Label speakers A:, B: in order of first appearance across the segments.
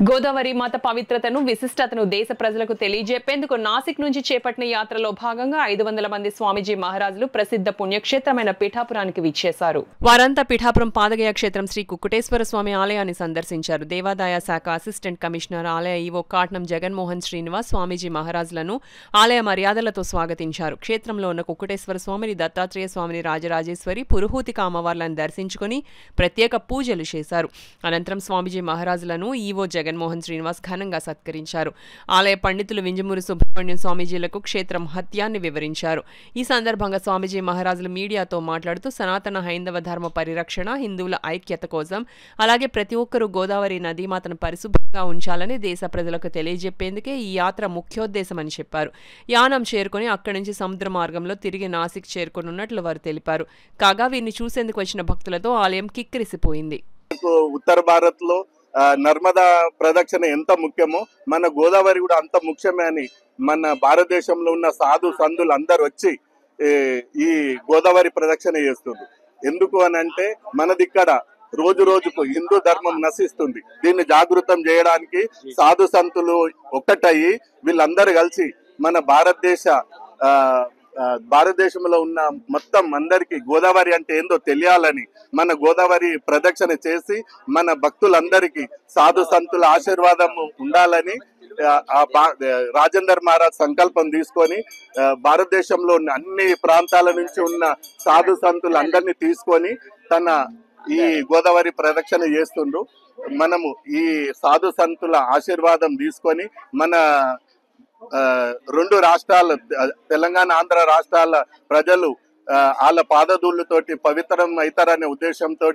A: గోదావరి మాత పవిత్రతను విశిష్టతను దేశ ప్రజలకు తెలియజెప్పేందుకు నాసిక్ నుంచి చేపట్టిన యాత్రలో భాగంగా 500 మంది స్వామీజీ మహారాజులు ప్రసిద్ధ పుణ్యక్షేత్రమైన పీఠాపురానికి విచ్చేశారు. వారంతా పీఠాపురం పాదగయ క్షేత్రం శ్రీ కుక్కుటేశ్వర స్వామి ఆలయాన్ని సందర్శించారు. దేవాదాయ శాఖ అసిస్టెంట్ కమిషనర్ ఆలయ ఈవో కాట్నం జగన్మోహన్ శ్రీనివాస్ స్వామీజీ మహారాజులను ఆలయ మర్యాదలతో స్వాగతించారు. క్షేత్రంలో ఉన్న కుక్కుటేశ్వర స్వామిని, దత్తాత్రేయ స్వామిని, రాజరాజేశ్వరి, పురుహూతిక అమ్మవార్లను దర్శించుకుని ప్రత్యేక పూజలు చేశారు. అనంతరం స్వామీజీ మహారాజులను ఈవో జగన్మోహన్ శ్రీనివాస్ ఘనంగా సత్కరించారు. ఆలయ పండితులు వింజమూరి సుబ్రహ్మణ్యం స్వామీజీలకు క్షేత్ర మహత్యాన్ని వివరించారు. ఈ సందర్భంగా స్వామీజీ మహారాజులు మీడియాతో మాట్లాడుతూ సనాతన హైందవ ధర్మ పరిరక్షణ, హిందువుల ఐక్యత కోసం, అలాగే ప్రతి ఒక్కరూ గోదావరి నదీమాతను పరిశుభ్రంగా ఉంచాలని దేశ ప్రజలకు తెలియజెప్పేందుకే ఈ యాత్ర ముఖ్యోద్దేశమని చెప్పారు. యానం చేరుకుని అక్కడి నుంచి సముద్ర మార్గంలో తిరిగి నాసిక్ చేరుకున్నట్లు వారు తెలిపారు. కాగా వీరిని చూసేందుకు వచ్చిన భక్తులతో ఆలయం కిక్కిరిసిపోయింది.
B: ఉత్తర భారత్ లో నర్మదా ప్రదక్షిణ ఎంత ముఖ్యమో మన గోదావరి కూడా అంత ముఖ్యమే అని మన భారతదేశంలో ఉన్న సాధు సంధులు అందరు వచ్చి ఈ గోదావరి ప్రదక్షిణ చేస్తుంది. ఎందుకు అని అంటే మనది ఇక్కడ రోజు రోజుకు హిందూ ధర్మం నశిస్తుంది. దీన్ని జాగృతం చేయడానికి సాధు సంతులు ఒక్కటయ్యి వీళ్ళందరూ కలిసి మన భారతదేశంలో ఉన్న మొత్తం అందరికీ గోదావరి అంటే ఏందో తెలియాలని మన గోదావరి ప్రదక్షిణ చేసి మన భక్తులందరికీ సాధు సంతుల ఆశీర్వాదం ఉండాలని రాజేందర్ మహారాజ్ సంకల్పం తీసుకొని భారతదేశంలో ఉన్న అన్ని ప్రాంతాల నుంచి ఉన్న సాధు సంతులు అందరినీ తీసుకొని తన ఈ గోదావరి ప్రదక్షిణ చేస్తుండ్రు. మనము ఈ సాధు సంతుల ఆశీర్వాదం తీసుకొని మన రెండు రాష్ట్రాల తెలంగాణ, ఆంధ్ర రాష్ట్రాల ప్రజలు వాళ్ళ పాదధూళ్ళతోటి పవిత్రం అవుతారనే ఉద్దేశంతో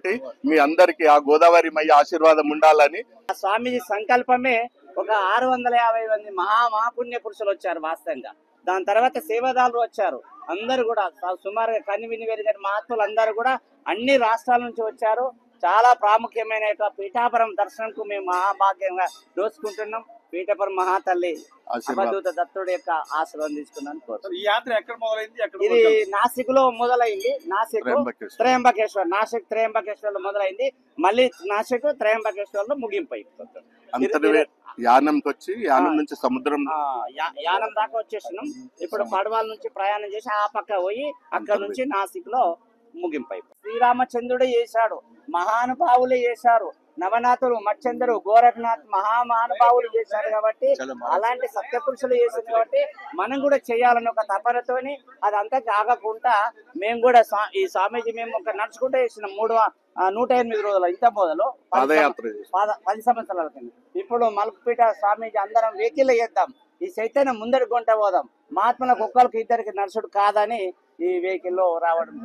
B: మీ అందరికి ఆ గోదావరి మయ్య ఆశీర్వాదం ఉండాలని
C: స్వామీజీ సంకల్పమే. ఒక 650 మంది మహాపుణ్య పురుషులు వచ్చారు వాస్తవంగా. దాని తర్వాత సేవాదారులు వచ్చారు. అందరు కూడా సుమారుగా కనివిని వెరిగిన మహాత్ములు అందరూ కూడా అన్ని రాష్ట్రాల నుంచి వచ్చారు. చాలా ప్రాముఖ్యమైన పీఠాపురం దర్శనంకు మేము మహాభాగ్యంగా దోచుకుంటున్నాం. పీఠాపురం మహాతల్లి అవధూత దత్తుడి యొక్క ఆశీర్వాదం తీసుకున్నాను.
D: ఈ యాత్ర ఎక్కడ మొదలైంది?
C: ఇది నాసిక్ లో మొదలైంది. నాసిక్ త్రయంబకేశ్వర్, నాసిక్ త్రయంబకేశ్వర్ లో మొదలైంది. మళ్ళీ నాసిక్ త్రయంబకేశ్వర్ లో ముగింపు అయిపోతుంది.
B: యానంకి వచ్చి యానం నుంచి సముద్రం
C: యానం దాకా వచ్చేసినాం. ఇప్పుడు పడవల నుంచి ప్రయాణం చేసి ఆ పక్క పోయి అక్కడ నుంచి నాసిక్ లో ముగింపు అయిపోయింది. శ్రీరామచంద్రుడే చేశాడు, మహానుభావులే చేశారు. నవనాథులు, మచ్చందరు, గోరఖనాథ్ మహానుభావులు చేశారు. కాబట్టి అలాంటి సత్యపురుషులు చేసింది కాబట్టి మనం కూడా చేయాలని ఒక తపనతోని అదంతా కాకుండా మేము కూడా ఈ స్వామీజీ మేము ఒక నడుచుకుంటూ చేసినాం. 108 రోజులు ఇంత మొదలు 10 సంవత్సరాల కింద. ఇప్పుడు మల్కపేట స్వామీజీ అందరం వెహికల్ చేద్దాం, ఈ చైతన్యం ముందరికి కొంట పోదాం, మహాత్ములకు ఒక్కరికి ఇద్దరికి నడుచుడు కాదని ఈ వెహికల్లో రావడం.